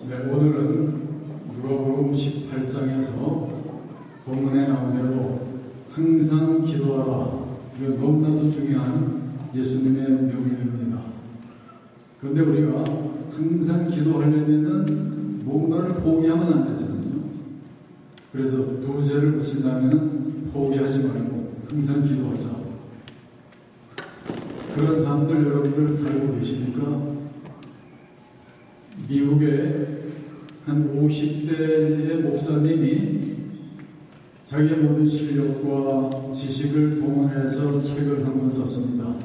네, 오늘은 누가복음 18장에서 본문에 나온 대로 항상 기도하라. 이거 너무나도 중요한 예수님의 명령입니다. 그런데 우리가 항상 기도하려면 뭔가를 포기하면 안 되잖아요. 그래서 두 죄를 붙인다면 포기하지 말고 항상 기도하자. 그런 사람들 여러분들 살고 계십니까? 미국의 한 50대의 목사님이 자기의 모든 실력과 지식을 동원해서 책을 한 권 썼습니다.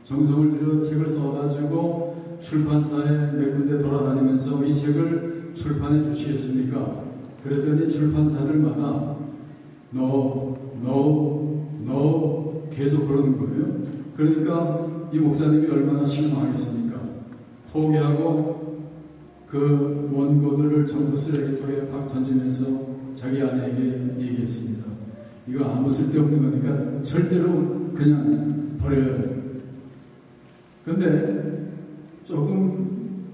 정성을 들여 책을 써가지고 출판사에 몇 군데 돌아다니면서 이 책을 출판해 주시겠습니까? 그랬더니 출판사들마다 No 계속 그러는 거예요. 그러니까 이 목사님이 얼마나 실망하겠습니까? 포기하고 그 원고들을 전부 쓰레기통에 팍 던지면서 자기 아내에게 얘기했습니다. 이거 아무 쓸데없는 거니까 절대로 그냥 버려요. 근데 조금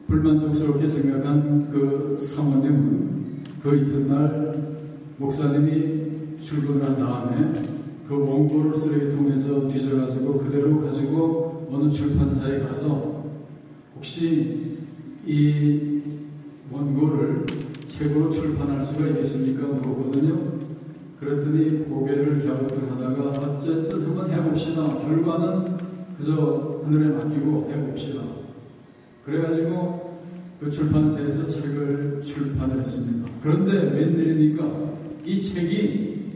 불만족스럽게 생각한 그 사모님은 그 이튿날 목사님이 출근을 한 다음에 그 원고를 쓰레기통에서 뒤져가지고 그대로 가지고 어느 출판사에 가서 혹시 이 원고를 책으로 출판할 수가 있겠습니까? 물었거든요. 그랬더니 고개를 갸우뚱하다가 어쨌든 한번 해봅시다. 결과는 그저 하늘에 맡기고 해봅시다. 그래가지고 그 출판사에서 책을 출판을 했습니다. 그런데 웬일입니까? 이 책이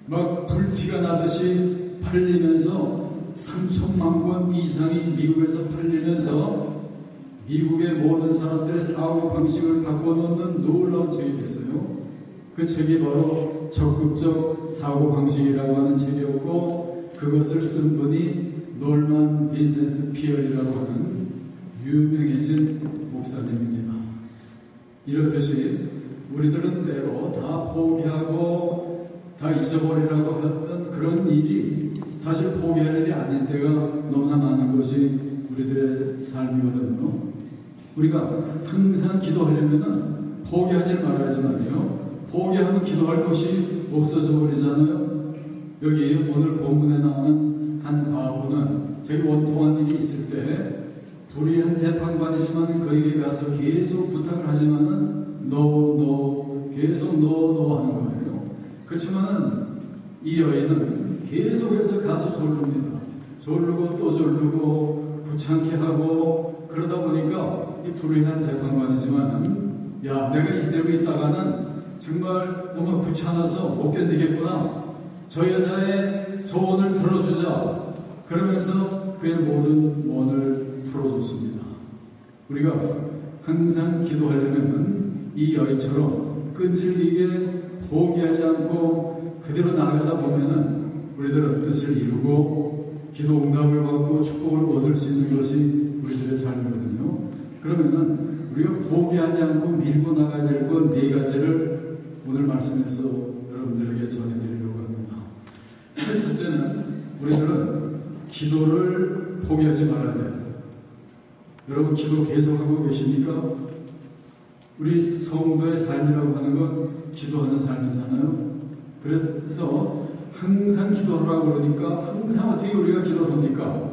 막 불티가 나듯이 팔리면서 3천만 권 이상이 미국에서 팔리면서 미국의 모든 사람들의 사고방식을 바꿔놓는 놀라운 책이 됐어요. 그 책이 바로 적극적 사고방식이라고 하는 책이었고 그것을 쓴 분이 놀만 빈센트 피어리라고 하는 유명해진 목사님입니다. 이렇듯이 우리들은 때로 다 포기하고 다 잊어버리라고 했던 그런 일이 사실 포기할 일이 아닌 때가 너무나 많은 것이 우리들의 삶이거든요. 우리가 항상 기도하려면 포기하지 말아야지만요. 포기하면 기도할 것이 없어져 버리잖아요. 여기 오늘 본문에 나오는 한 과부는 자기 원통한 일이 있을 때 불의한 재판관이지만 그에게 가서 계속 부탁을 하지만은 계속 no 하는 거예요. 그렇지만은 이 여인은 계속해서 가서 졸릅니다. 졸르고 또 졸르고 귀찮게 하고 그러다 보니까 이 불의한 재판관이지만은 야 내가 이대로 있다가는 정말 너무 귀찮아서 못 견디겠구나. 저 여자의 소원을 들어주자. 그러면서 그의 모든 원을 풀어줬습니다. 우리가 항상 기도하려면 이 여인처럼 끈질기게 포기하지 않고 그대로 나아가다 보면은 우리들은 뜻을 이루고 기도 응답을 받고 축복을 얻을 수 있는 것이 우리들의 삶이거든요. 그러면은 우리가 포기하지 않고 밀고 나가야 될 건 네 가지를 오늘 말씀에서 여러분들에게 전해드리려고 합니다. 첫째는 우리들은 기도를 포기하지 말아야 돼요. 여러분 기도 계속하고 계십니까? 우리 성도의 삶이라고 하는 건 기도하는 삶이잖아요. 그래서 항상 기도하라고 그러니까 항상 어떻게 우리가 기도합니까?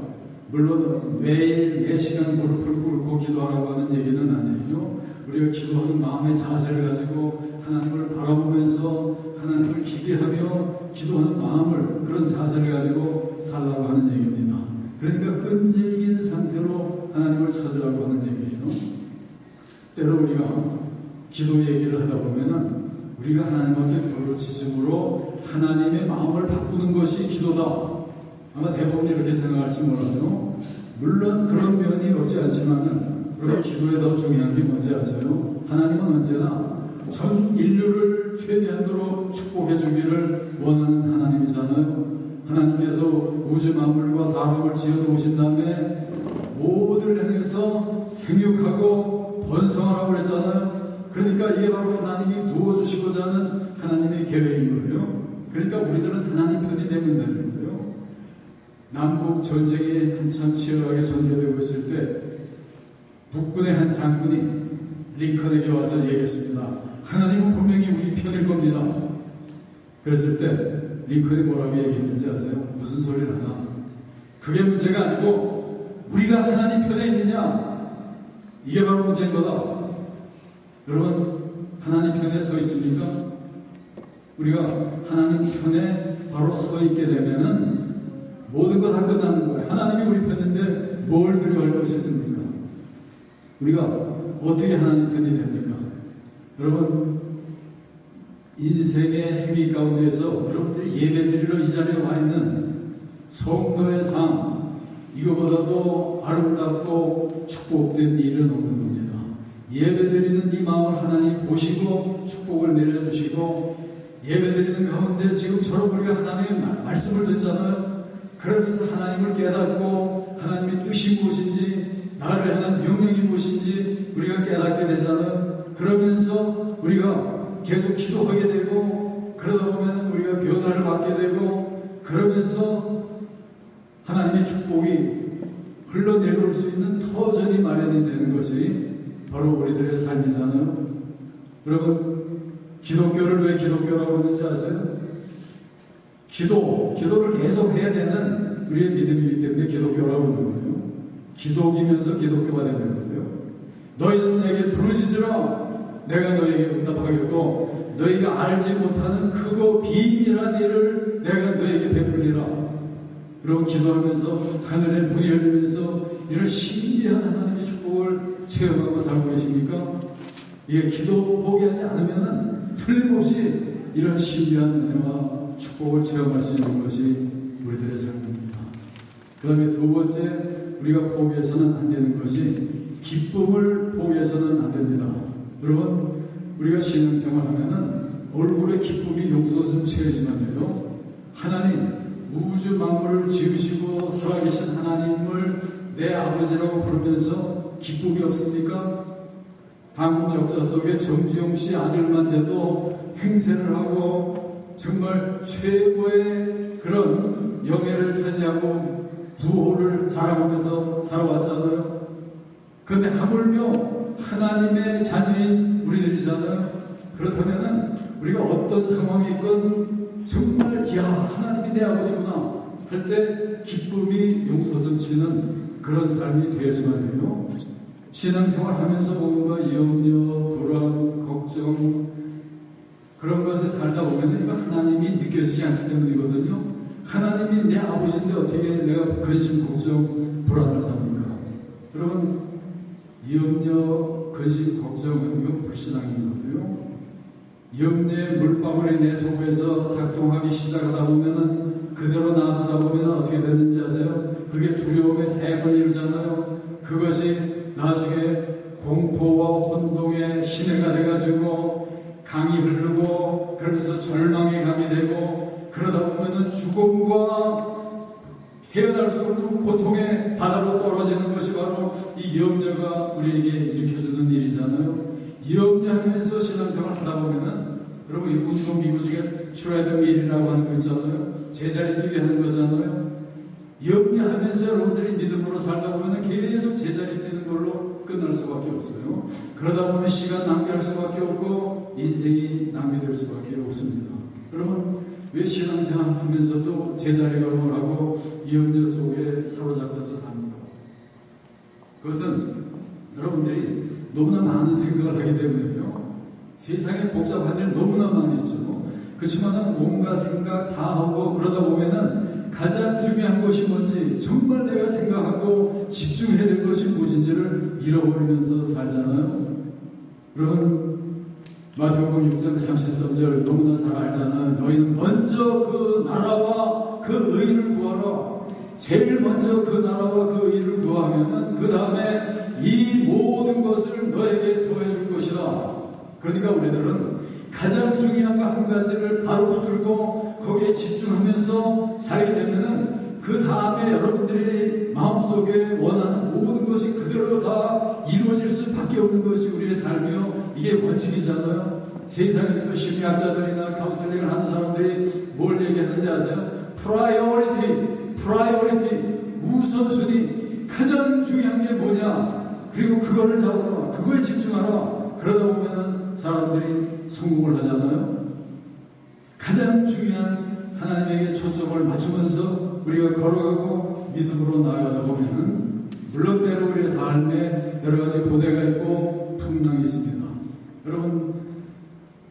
물론 매일 매 시간 무릎을 꿇고 기도하라고 하는 얘기는 아니에요. 우리가 기도하는 마음의 자세를 가지고 하나님을 바라보면서 하나님을 기대하며 기도하는 마음을 그런 자세를 가지고 살라고 하는 얘기입니다. 그러니까 끈질긴 상태로 하나님을 찾으라고 하는 얘기예요. 때로 우리가 기도 얘기를 하다 보면은 우리가 하나님 앞에 부르짖음으로 하나님의 마음을 바꾸는 것이 기도다. 아마 대부분 이렇게 생각할지 몰라도 물론 그런 면이 없지 않지만은 우리가 기도에 더 중요한 게 뭔지 아세요? 하나님은 언제나 전 인류를 최대한도로 축복해 주기를 원하는 하나님이잖아요. 하나님께서 우주 만물과 사람을 지어 놓으신 다음에 모두를 향해서 생육하고 번성하라고 그랬잖아요. 그러니까 이게 바로 하나님이 부어주시고자 하는 하나님의 계획인 거예요. 그러니까 우리들은 하나님 편이 되면 되는 거예요. 남북 전쟁이 한참 치열하게 전개되고 있을 때 북군의 한 장군이 링컨에게 와서 얘기했습니다. 하나님은 분명히 우리 편일 겁니다. 그랬을 때 링컨이 뭐라고 얘기했는지 아세요? 무슨 소리를 하나? 그게 문제가 아니고 우리가 하나님 편에 있느냐, 이게 바로 문제인 거다. 여러분, 하나님 편에 서 있습니까? 우리가 하나님 편에 바로 서 있게 되면은 모든 거 다 끝나는 거예요. 하나님이 우리 편인데 뭘 두려워할 것이 있습니까? 우리가 어떻게 하나님 편이 됩니까? 여러분, 인생의 행위 가운데서 여러분들이 예배드리러 이 자리에 와 있는 성도의 삶, 이거보다도 아름답고 축복된 일은 없는 겁니다. 예배드리는 이 마음을 하나님 보시고 축복을 내려주시고, 예배드리는 가운데 지금처럼 우리가 하나님의 말씀을 듣잖아요. 그러면서 하나님을 깨닫고 하나님의 뜻이 무엇인지, 나를 향한 명령이 무엇인지 우리가 깨닫게 되잖아요. 그러면서 우리가 계속 기도하게 되고, 그러다 보면 우리가 변화를 받게 되고, 그러면서 하나님의 축복이 흘러내려올 수 있는 터전이 마련이 되는 것이 바로 우리들의 삶이잖아요. 여러분, 기독교를 왜 기독교라고 하는지 아세요? 기도를 계속 해야 되는 우리의 믿음이기 때문에 기독교라고 하는 거예요. 기독이면서 기독교가 되는 거예요. 너희는 내게 부르짖으라, 내가 너에게 응답하겠고, 너희가 알지 못하는 크고 비밀한 일을 내가 너에게 베풀리라. 그리고 기도하면서 하늘의 문이 열리면서 이런 신비한 하나님의 축복을 체험하고 살고 계십니까? 이게 기도 포기하지 않으면은 틀림없이 이런 신비한 은혜와 축복을 체험할 수 있는 것이 우리들의 삶입니다. 그 다음에 두 번째, 우리가 포기해서는 안 되는 것이 기쁨을 포기해서는 안 됩니다. 여러분, 우리가 신앙생활 하면은 얼굴에 기쁨이 용솟음 채워지면 돼요. 하나님, 우주 만물을 지으시고 살아계신 하나님을 내 아버지라고 부르면서 기쁨이 없습니까? 한국 역사 속에 정주영 씨 아들만 돼도 행세를 하고 정말 최고의 그런 영예를 차지하고 부호를 자랑하면서 살아왔잖아요. 그런데 하물며 하나님의 자녀인 우리들이잖아요. 그렇다면 우리가 어떤 상황이 있건 정말 하나님이 내 아버지구나 할 때 기쁨이 용솟음치는 그런 삶이 되어지면 돼요. 신앙생활 하면서 뭔가 염려, 불안, 걱정 그런 것에 살다 보면 이거 하나님이 느껴지지 않기 때문이거든요. 하나님이 내 아버지인데 어떻게 내가 근심, 걱정, 불안을 삽니까? 여러분, 염려, 근심, 걱정은 이건 불신앙인 거고요. 염려의 물방울이 내 속에서 작동하기 시작하다 보면은 그대로 놔두다 보면은 어떻게 되는지 아세요? 그게 두려움의 샘을 이루잖아요. 그것이 나중에 공포와 혼동의 시내가 돼가지고 강이 흐르고, 그러면서 절망의 강이 되고, 그러다 보면은 죽음과 헤어날 수 없는 고통의 바다로 떨어지는 것이 바로 이 염려가 우리에게 일으켜주는 일이잖아요. 염려하면서 신앙생활 하다 보면은, 여러분, 이 운동기구 중에 트레드밀이라고 하는 거 있잖아요. 제자리 뛰게 하는 거잖아요. 염려하면서 여러분들이 믿음으로 살다 보면은 계속 제자리 뛰는 걸로 끝날 수밖에 없어요. 그러다 보면 시간 낭비할 수밖에 없고 인생이 낭비될 수밖에 없습니다. 여러분, 왜 신앙생활 하면서도 제자리 걸음을 하고 염려 속에 사로잡혀서 삽니까? 그것은 여러분들이 너무나 많은 생각을 하기 때문에요. 세상에 복잡한 일 너무나 많이 있죠. 그렇지만 온갖 생각 다 하고 그러다 보면은 가장 중요한 것이 뭔지, 정말 내가 생각하고 집중해야 될 것이 무엇인지를 잃어버리면서 살잖아요. 여러분, 마태복음 6장 33절 너무나 잘 알잖아요. 너희는 먼저 그 나라와 그 의를 구하라. 제일 먼저 그 나라와 그 의를 구하면은 그 다음에 이 모든 것을 너에게 더해줄 것이다. 그러니까 우리들은 가장 중요한 거 한 가지를 바로 붙들고 거기에 집중하면서 살게 되면은 그 다음에 여러분들이 마음속에 원하는 모든 것이 그대로 다 이루어질 수밖에 없는 것이 우리의 삶이요. 이게 원칙이잖아요. 세상에서도 심리학자들이나 카운슬링을 하는 사람들이 뭘 얘기하는지 아세요? 프라이어리티, 우선순위, 가장 중요한 게 뭐냐? 그리고 그거를 잡아라, 그거에 집중하라. 그러다 보면은 사람들이 성공을 하잖아요. 가장 중요한 하나님에게 초점을 맞추면서 우리가 걸어가고 믿음으로 나아가다 보면은 물론 때로 우리의 삶에 여러 가지 고뇌가 있고 풍랑이 있습니다. 여러분,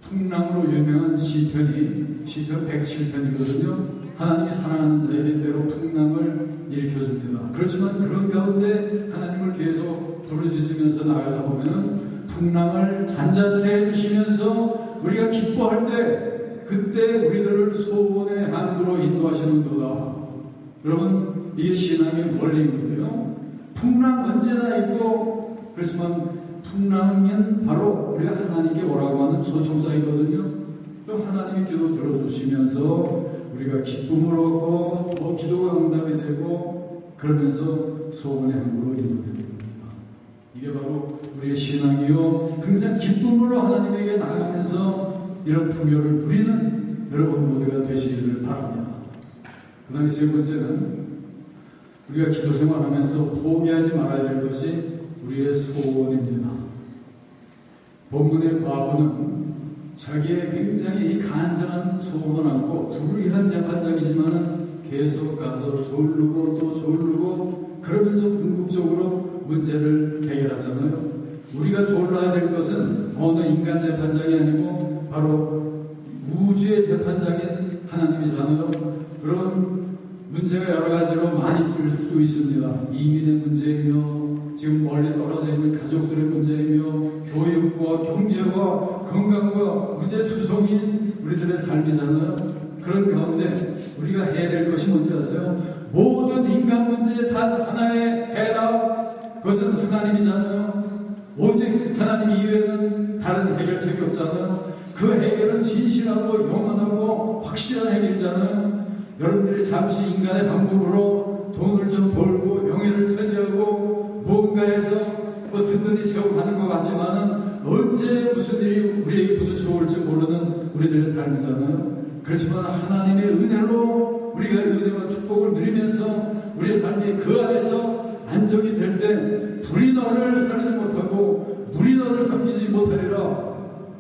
풍랑으로 유명한 시편 107편이거든요. 하나님이 사랑하는 자에게 때로 풍랑을 일으켜줍니다. 그렇지만 그런 가운데 하나님을 계속 부르짖으면서 나가다 보면 풍랑을 잔잔케 해주시면서 우리가 기뻐할 때 그때 우리들을 소원의 항구로 인도하시는도다. 여러분, 이게 신앙의 원리인 거예요. 풍랑 언제나 있고, 그렇지만 풍랑은 바로 우리가 하나님께 오라고 하는 초청자이거든요. 그럼 하나님이 기도 들어주시면서 우리가 기쁨을 얻고 또 기도가 응답이 되고 그러면서 소원의 항구로 인도되는 겁니다. 이게 바로 우리의 신앙이요. 항상 기쁨으로 하나님에게 나아가면서 이런 풍요를 누리는 여러분 모두가 되시기를 바랍니다. 그 다음에 세 번째는 우리가 기도 생활하면서 포기하지 말아야 될 것이 우리의 소원입니다. 본문의 과부는 자기의 굉장히 간절한 소원을 안고 불의한 재판장이지만 계속 가서 졸르고 또 졸르고 그러면서 궁극적으로 문제를 해결하잖아요. 우리가 졸라야 될 것은 어느 인간 재판장이 아니고 바로 우주의 재판장인 하나님이잖아요. 그런 문제가 여러 가지로 많이 있을 수도 있습니다. 이민의 문제이며 지금 멀리 떨어져 있는 가족들의 문제이며 교육과 경제와 건강과 문제투성인 우리들의 삶이잖아요. 그런 가운데 우리가 해야 될 것이 뭔지 아세요? 모든 인간 문제에 단 하나의 해답, 그것은 하나님이잖아요. 오직 하나님 이외에는 다른 해결책이 없잖아요. 그 해결은 진실하고 영원하고 확실한 해결이잖아요. 여러분들이 잠시 인간의 방법으로 돈을 좀 벌고 명예를 차지하고 뭔가에서 든든히 세워가는 것 같지만은 언제 무슨 일이 우리에게 부딪혀올지 모르는 우리들의 삶이잖아요. 그렇지만 하나님의 은혜로 우리가 은혜와 축복을 누리면서 우리의 삶이 그 안에서 안정이 될 때 불이 너를 살리지 못하고 물이 너를 삼키지 못하리라.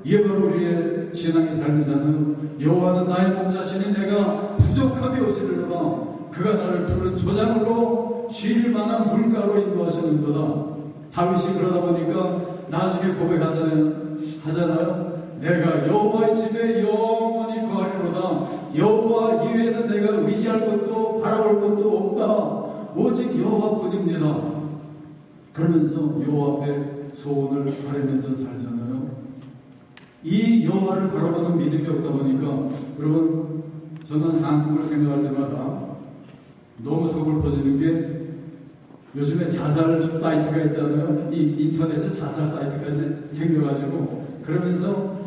이게 바로 우리의 신앙의 삶이잖아요. 여호와는 나의 목자시니 내가 부족함이 없으리로다. 그가 나를 푸른 조장으로 쉴 만한 물가로 인도하시는도다. 다윗이 그러다 보니까 나중에 고백하잖아요. 내가 여호와의 집에 영원히 거하리로다. 여호와 이외에는 내가 의지할 것도 바라볼 것도 없다. 오직 여호와뿐입니다. 그러면서 여호와 앞에 소원을 아뢰면서 살잖아요. 이 여호와를 바라보는 믿음이 없다 보니까 여러분, 저는 한국을 생각할 때마다 너무 속을 퍼지는 게 요즘에 자살 사이트가 있잖아요. 이 인터넷에 자살 사이트까지 생겨가지고 그러면서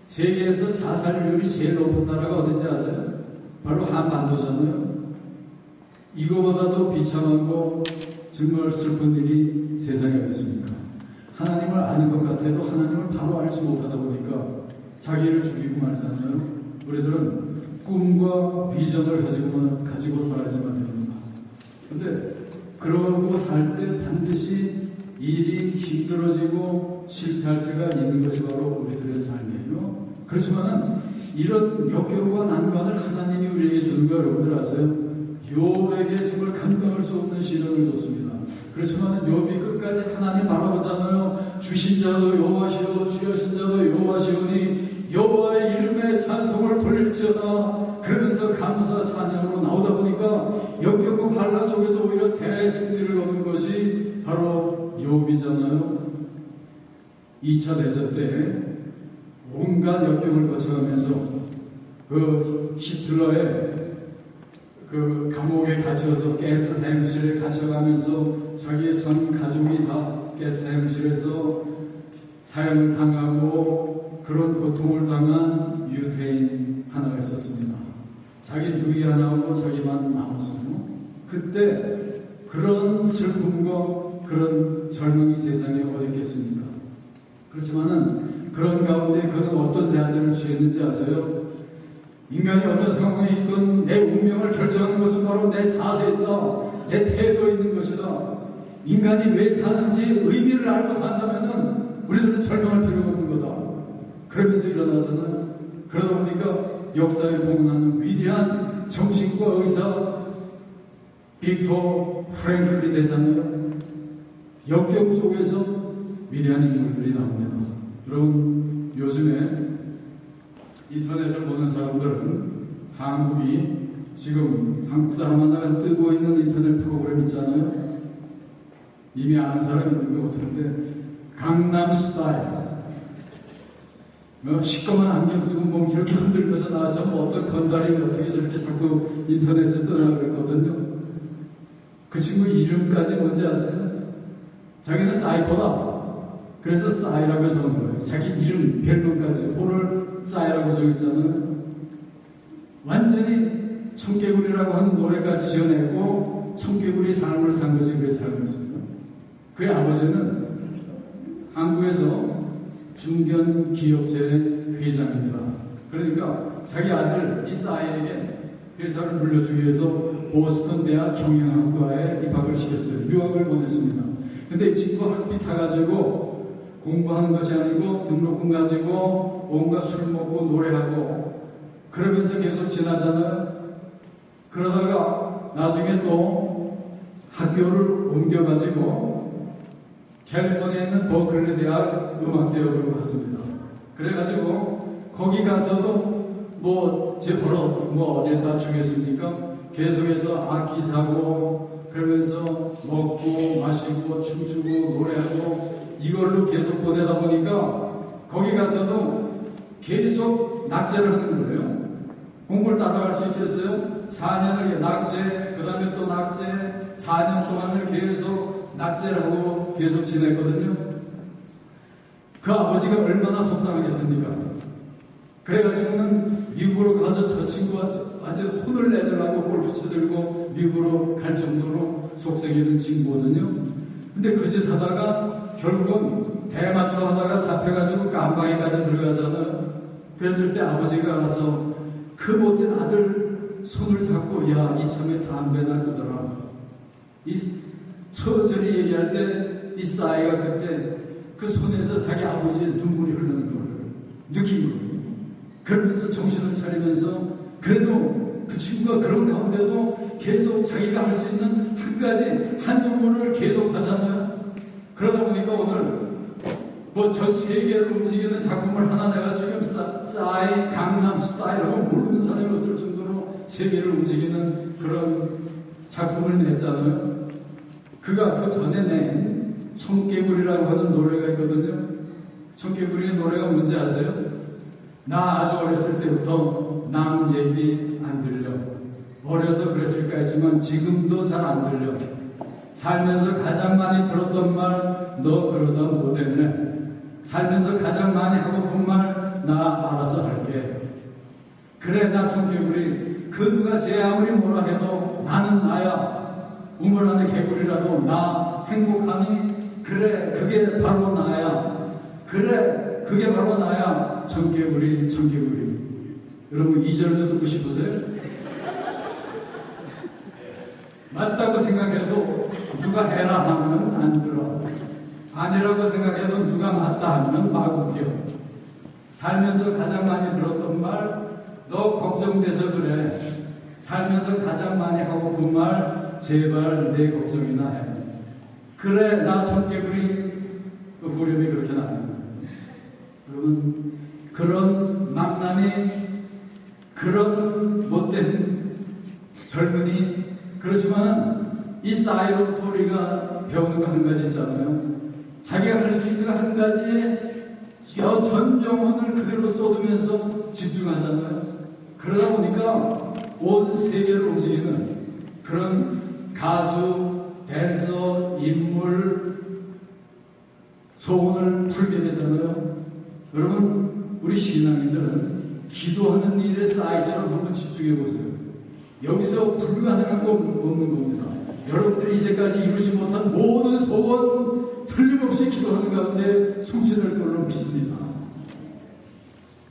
세계에서 자살률이 제일 높은 나라가 어딘지 아세요? 바로 한반도잖아요. 이거보다도 비참하고 정말 슬픈 일이 세상에 어딨습니까? 하나님을 아는 것 같아도 하나님을 바로 알지 못하다 보니까 자기를 죽이고 말잖아요. 우리들은 꿈과 비전을 가지고 살아야지만 됩니다. 근데 그러고 살 때 반드시 일이 힘들어지고 실패할 때가 있는 것이 바로 우리들의 삶이에요. 그렇지만 이런 역경과 난관을 하나님이 우리에게 주는 거 여러분들 아세요? 욥에게 정말 감당할 수 없는 시련을 줬습니다. 그렇지만 욥이 끝까지 하나님 바라보잖아요. 주신 자도 여호와시오 주여신 자도 여호와시오니 여호와의 이름에 찬송을 돌릴지어다. 그러면서 감사 찬양으로 나오다 보니까 역경과 환난 속에서 오히려 대승리를 얻은 것이 바로 욥이잖아요. 2차 대전 때 온갖 역경을 거쳐가면서 그 히틀러의 그 감옥에 갇혀서 가스 사형실에 갇혀가면서 자기의 전 가족이 다 가스 사형실에서 사형을 당하고 그런 고통을 당한 유태인 하나가 있었습니다. 자기 누이 하나하고 자기만 남았어요. 그때 그런 슬픔과 그런 절망이 세상에 어디 있겠습니까? 그렇지만은 그런 가운데 그는 어떤 자세를 취했는지 아세요? 인간이 어떤 상황에 있건 내 운명을 결정하는 것은 바로 내 자세에 있다. 내 태도에 있는 것이다. 인간이 왜 사는지 의미를 알고 산다면은 우리들은 절망할 필요가 없는 거다. 그러면서 일어나잖아요. 그러다 보니까 역사에 공헌하는 위대한 정신과 의사 빅터 프랭클이 되잖아요. 역경 속에서 위대한 인물들이 나옵니다. 여러분, 요즘에 인터넷을 보는 사람들은 한국이 지금 한국 사람 하나가 뜨고 있는 인터넷 프로그램 있잖아요. 이미 아는 사람 있는 것 같은데 강남 스타일. 시꺼먼 안경 쓰고 몸 이렇게 흔들면서 나와서 뭐 어떤 건달이 어떻게 저렇게 자꾸 인터넷에 떠나 그랬거든요. 그 친구 이름까지 뭔지 아세요? 자기는 사이코다. 그래서 싸이라고 적은 거예요. 자기 이름, 별명까지 호를 싸이라고 적었잖아요. 완전히 청개구리라고 하는 노래까지 지어내고 청개구리 삶을 산 것이 그의 삶이었습니다. 그의 아버지는 한국에서 중견기업체 회장입니다. 그러니까 자기 아들 이 싸이에게 회사를 물려주기 위해서 보스턴 대학 경영학과에 입학을 시켰어요. 유학을 보냈습니다. 근데 이 친구 학비 타가지고 공부하는 것이 아니고 등록금 가지고 온갖 술 먹고 노래하고 그러면서 계속 지나잖아요. 그러다가 나중에 또 학교를 옮겨가지고 캘리포니아에 있는 버클리 대학 음악대학으로 갔습니다. 그래가지고 거기 가서도 뭐 제 버릇 뭐 어디에다 주겠습니까? 계속해서 악기 사고 그러면서 먹고 마시고 춤추고 노래하고 이걸로 계속 보내다 보니까 거기 가서도 계속 낙제를 하는 거예요. 공부를 따라갈 수 있겠어요? 4년을 낙제, 그 다음에 또 낙제, 4년 동안을 계속 낙제를 하고 계속 지냈거든요. 그 아버지가 얼마나 속상하겠습니까? 그래가지고는 미국으로 가서 저 친구가 완전 혼을 내주려고 골프 쳐들고 미국으로 갈 정도로 속색이 된 친구거든요. 근데 그 짓 하다가 결국은 대마초 하다가 잡혀가지고 깜방에까지 들어가잖아요. 그랬을 때 아버지가 가서 그 못된 아들 손을 잡고 야 이참에 담배나 끄더라. 이 처절히 얘기할 때 이 싸이가 그때 그 손에서 자기 아버지의 눈물이 흐르는 걸 느낀 거예요. 그러면서 정신을 차리면서 그래도 그 친구가 그런 가운데도 계속 자기가 할 수 있는 한 가지 한 눈물을 계속 하잖아요. 그러다 보니까 오늘 뭐 전 세계를 움직이는 작품을 하나 내가 지금 싸이 강남 스타일하고 모르는 사람이 없을 정도로 세계를 움직이는 그런 작품을 냈잖아요. 그가 그 전에 낸 청개구리라고 하는 노래가 있거든요. 청개구리의 노래가 뭔지 아세요? 나 아주 어렸을 때부터 남 얘기 안 들려. 어려서 그랬을까 했지만 지금도 잘 안 들려. 살면서 가장 많이 들었던 말 너 그러다 못했네. 살면서 가장 많이 하고픈 말 나 알아서 할게. 그래 나 청개구리 그 누가 제 아무리 뭐라 해도 나는 나야. 우물 안에 개구리라도 나 행복하니 그래 그게 바로 나야. 그래 그게 바로 나야. 청개구리 청개구리. 여러분 2절도 듣고 싶으세요? 맞다고 생각해도 누가 해라 하면 안 들어. 아니라고 생각해도 누가 맞다 하면 막 웃겨. 살면서 가장 많이 들었던 말 너 걱정돼서 그래. 살면서 가장 많이 하고픈 말 제발 내 걱정이나 해. 그래 나 청개구리. 그 후렴이 그렇게 나옵니다. 여러분 그런 망나니 그런 못된 젊은이 그렇지만 이 싸이로부터 우리가 배우는 거 한 가지 있잖아요. 자기가 할 수 있는 거 한 가지에 전 영혼을 그대로 쏟으면서 집중하잖아요. 그러다 보니까 온 세계를 움직이는 그런 가수, 댄서, 인물, 소원을 풀게 되잖아요. 여러분 우리 신앙인들은 기도하는 일에 싸이처럼 한번 집중해 보세요. 여기서 불가능한 거 없는 겁니다. 여러분들이 이제까지 이루지 못한 모든 소원 틀림없이 기도하는 가운데 성취될 걸로 믿습니다.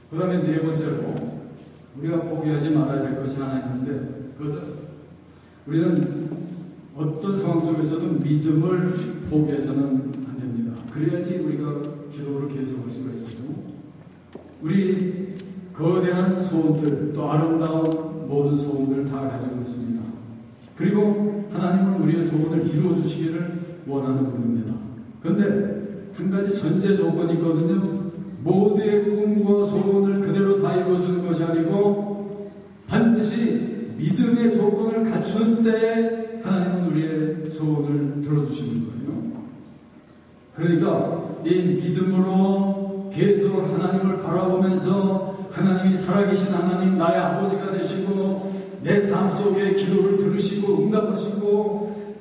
그 다음에 네 번째로 우리가 포기하지 말아야 될 것이 하나 있는데 그것은 우리는 어떤 상황 속에서도 믿음을 포기해서는 안 됩니다. 그래야지 우리가 기도를 계속할 수가 있어요. 우리 거대한 소원들, 또 아름다운 모든 소원들을 다 가지고 있습니다. 그리고 하나님은 우리의 소원을 이루어 주시기를 원하는 분입니다. 그런데 한 가지 전제 조건이 있거든요. 모두의 꿈과 소원을 그대로 다 이루어주는 것이 아니고 반드시 믿음의 조건을 갖추는 때에 하나님은 우리의 소원을 들어주시는 거예요. 그러니까 이 믿음으로 계속 하나님을 바라보면서 하나님이 살아계신 하나님, 나의 아버지가 되시고 내 삶 속에 기도를 들으시고 응답하시고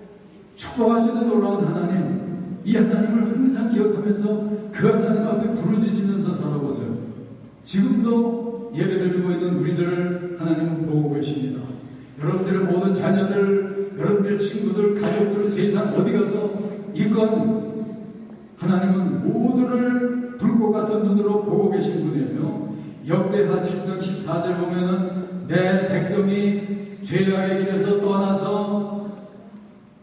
축복하시는 놀라운 하나님, 이 하나님을 항상 기억하면서 그 하나님 앞에 부르짖으면서 살아보세요. 지금도 예배드리고 있는 우리들을 하나님은 보고 계십니다. 여러분들의 모든 자녀들, 여러분들 친구들, 가족들, 세상 어디 가서 있건 하나님은 모두를 불꽃 같은 눈으로 보고 계신 분이에요. 역대하 7장 14절 보면은 내 백성이 죄악의 길에서 떠나서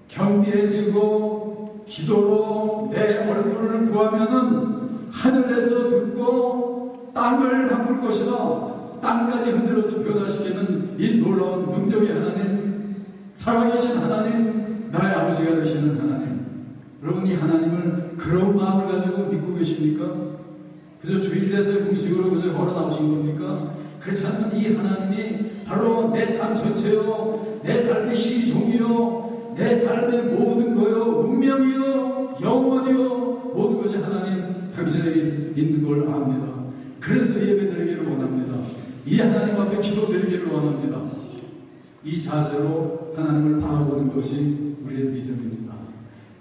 경배해지고 기도로 내 얼굴을 구하면은 하늘에서 듣고 땅을 바꿀 것이다. 땅까지 흔들어서 변화시키는 이 놀라운 능력의 하나님, 살아계신 하나님, 나의 아버지가 되시는 하나님. 여러분, 이 하나님을 그런 마음을 가지고 믿고 계십니까? 그저 주일에서 공식으로 그저 걸어 나오신 겁니까? 그렇지 않으면 이 하나님이 바로 내 삶 전체요, 내 삶의 시종이요, 내 삶의 모든 거요, 운명이요, 영원이요, 모든 것이 하나님 당신에게 있는 걸 압니다. 그래서 예배 드리기를 원합니다. 이 하나님 앞에 기도 드리기를 원합니다. 이 자세로 하나님을 바라보는 것이 우리의 믿음입니다.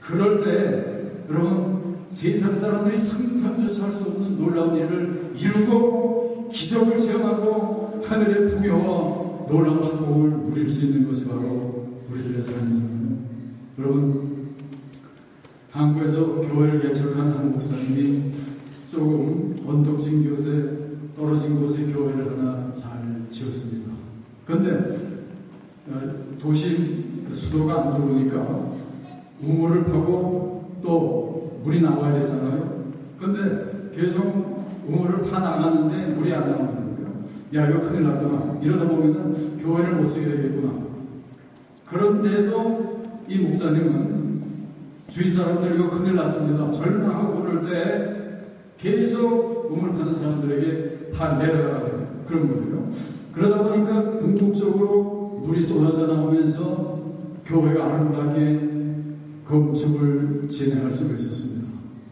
그럴 때 여러분, 세상 사람들이 상상조차 할 수 없는 놀라운 일을 이루고 기적을 체험하고 하늘의 풍요와 놀라운 축복을 누릴 수 있는 것이 바로 우리들의 삶이잖아요. 여러분, 한국에서 교회를 개척한 한 목사님이 조금 언덕진 곳에 떨어진 곳에 교회를 하나 잘 지었습니다. 그런데 도심 수도가 안 들어오니까 우물을 파고 또 물이 나와야 되잖아요. 근데 계속 우물을 파 나가는데 물이 안 나오는 거예요. 야, 이거 큰일 났구나. 이러다 보면은 교회를 못 쓰게 되겠구나. 그런데도 이 목사님은 주위 사람들 이거 큰일 났습니다. 절망하고 그럴 때 계속 우물 파는 사람들에게 다 내려가라고 그런 거예요. 그러다 보니까 궁극적으로 물이 쏟아져 나오면서 교회가 아름답게 건축을 진행할 수가 있었습니다.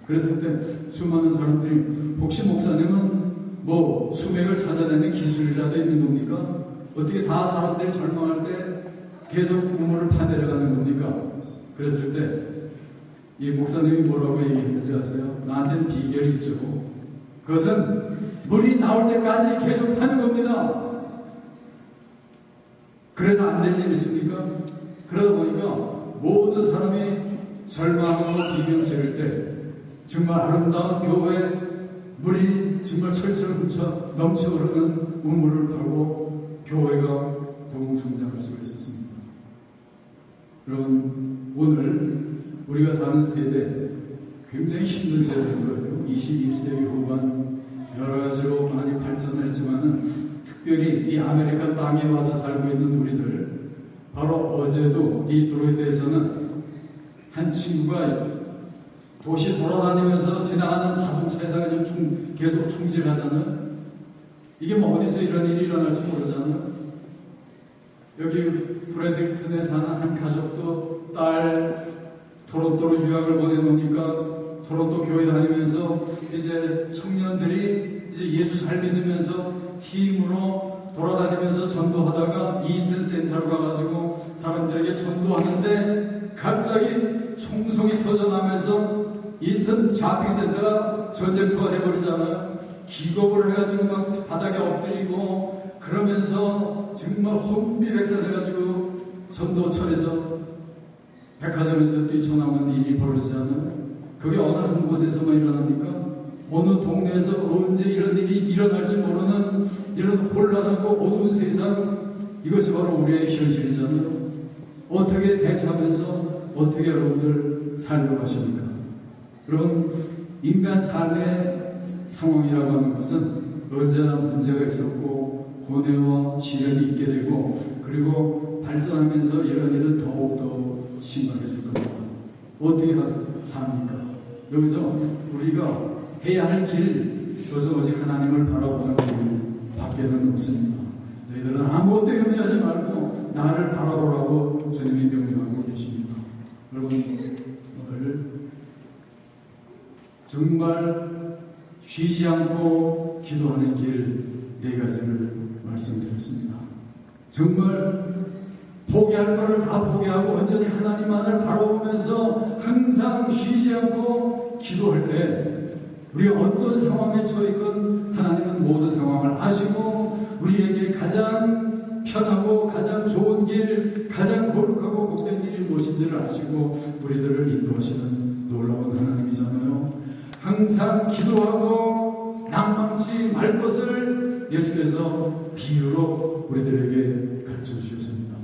그랬을 때 수많은 사람들이 혹시 목사님은 뭐 수맥을 찾아내는 기술이라도 있는 겁니까? 어떻게 다 사람들이 절망할 때 계속 우물을 파내려가는 겁니까? 그랬을 때 이 목사님이 뭐라고 얘기했는지 아세요? 나한테는 비결이 있죠. 그것은 물이 나올 때까지 계속 파는 겁니다. 그래서 안 될 일 있습니까? 그러다 보니까 모든 사람이 절망하고 비명 지를 때 정말 아름다운 교회 물이 정말 철철 훔쳐 넘쳐 흐르는 우물을 파고 교회가 더욱 성장할 수가 있었습니다. 여러분, 오늘 우리가 사는 세대 굉장히 힘든 세대인 거예요. 21세기 후반 여러 가지로 많이 발전했지만은 특별히 이 아메리카 땅에 와서 살고 있는 우리들, 바로 어제도 디트로이트에서는 한 친구가 도시 돌아다니면서 지나가는 자동차에다가 계속 총질하잖아요. 이게 뭐 어디서 이런 일이 일어날지 모르잖아요. 여기 프레드리튼에 사는 한 가족도 딸 토론토로 유학을 보내놓으니까 토론토 교회 다니면서 이제 청년들이 이제 예수 잘 믿으면서 힘으로 돌아다니면서 전도하다가 이든 센터로 가가지고 사람들에게 전도하는데 갑자기 총성이 터져나면서 이든 자핑센터가 전쟁터가 돼버리잖아요. 기겁을 해가지고 막 바닥에 엎드리고 그러면서 정말 혼비백산해가지고 전도철에서 백화점에서 뛰쳐나오는 일이 벌어지잖아요. 그게 어느 한 곳에서만 일어납니까? 어느 동네에서 언제 이런 일이 일어날지 모르는 이런 혼란하고 어두운 세상, 이것이 바로 우리의 현실이잖아요. 어떻게 대처하면서 어떻게 여러분들 살려고 하십니까? 여러분, 인간 삶의 상황이라고 하는 것은 언제나 문제가 있었고 고뇌와 시련이 있게 되고, 그리고 발전하면서 이런 일은 더욱더 심각해질 겁니다. 어떻게 삽니까? 여기서 우리가 해야 할 길, 그것은 오직 하나님을 바라보는 길 밖에는 없습니다. 너희들은 아무것도 염려하지 말고 나를 바라보라고 주님이 명령하고 계십니다. 여러분, 오늘 정말 쉬지 않고 기도하는 길 4가지를 말씀드렸습니다. 정말 포기할 것을 다 포기하고 온전히 하나님만을 바라보면서 항상 쉬지 않고 기도할 때, 우리가 어떤 상황에 처했건 하나님은 모든 상황을 아시고 우리에게 가장 편하고 가장 좋은 길, 가장 거룩하고 복된 길이 무엇인지를 아시고 우리들을 인도하시는 놀라운 하나님이잖아요. 항상 기도하고 낭망치 말 것을 예수께서 비유로 우리들에게 가르쳐 주셨습니다.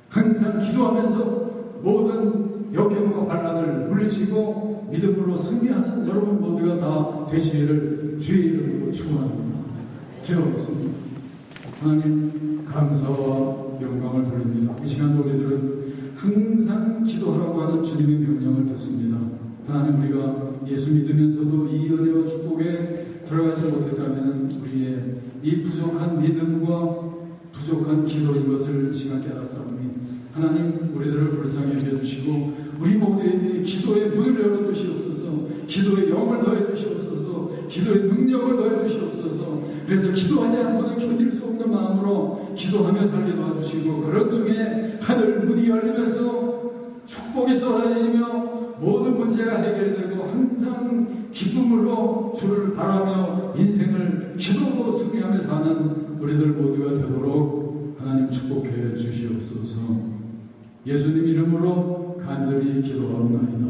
항상 기도하면서 모든 역경과 반란을 물리치고 믿음으로 승리하는 여러분 모두가 다 되시기를 주의 이름으로 축원합니다. 기도하겠습니다. 하나님, 감사와 영광을 돌립니다. 이 시간도 우리들은 항상 기도하라고 하는 주님의 명령을 듣습니다. 하나님, 우리가 예수 믿으면서도 이 은혜와 축복에 들어가지 못했다면 우리의 이 부족한 믿음과 부족한 기도인 것을 이 시간 깨닫사오니, 하나님, 우리들을 불쌍히 여겨주시고 우리 모두에게 기도의 문을 열어주시옵소서. 기도의 영을 더해주시옵소서. 기도의 능력을 더해주시옵소서. 그래서 기도하지 않고는 견딜 수 없는 마음으로 기도하며 살게 도와주시고, 그런 중에 하늘 문이 열리면서 축복이 쏟아지며 모든 문제가 해결이 되고 항상 기쁨으로 주를 바라며 인생을 기도로 승리하며 사는 우리들 모두가 되도록 하나님 축복해 주시옵소서. 예수님 이름으로 간절히 기도하옵나이다.